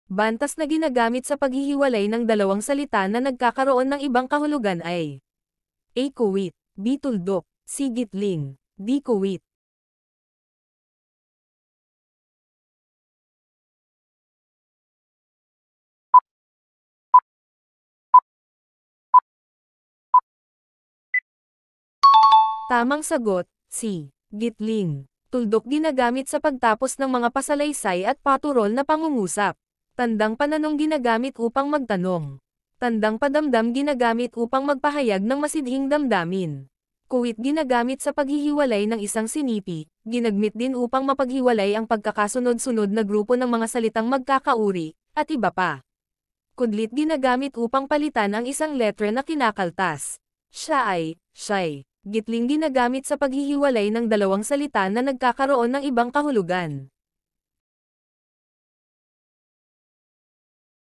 Bantas na ginagamit sa paghihiwalay ng dalawang salita na nagkakaroon ng ibang kahulugan ay A. Kuwit, B. Tuldok, C. Gitling, D. Kuwit. Tamang sagot, C. Gitling. Tuldok ginagamit sa pagtapos ng mga pasalaysay at paturol na pangungusap. Tandang pananong ginagamit upang magtanong. Tandang padamdam ginagamit upang magpahayag ng masidhing damdamin. Kuwit ginagamit sa paghihiwalay ng isang sinipi, ginagmit din upang mapaghiwalay ang pagkakasunod-sunod na grupo ng mga salitang magkakauri, at iba pa. Kudlit ginagamit upang palitan ang isang letra na kinakaltas. Siya ay, siya'y. Gitling ginagamit sa paghihiwalay ng dalawang salita na nagkakaroon ng ibang kahulugan.